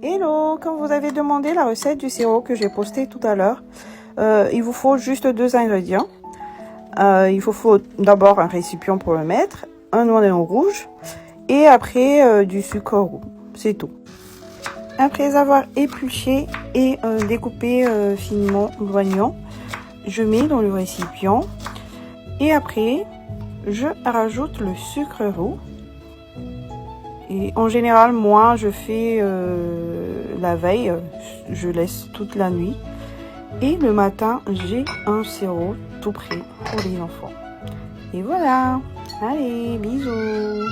Hello, comme vous avez demandé la recette du sirop que j'ai posté tout à l'heure, il vous faut juste 2 ingrédients. Il vous faut d'abord un récipient pour le mettre, un oignon rouge et après du sucre roux. C'est tout. Après avoir épluché et découpé finement l'oignon, je mets dans le récipient et après je rajoute le sucre roux. Et en général, moi, je fais la veille, je laisse toute la nuit. Et le matin, j'ai un sirop tout prêt pour les enfants. Et voilà. Allez, bisous.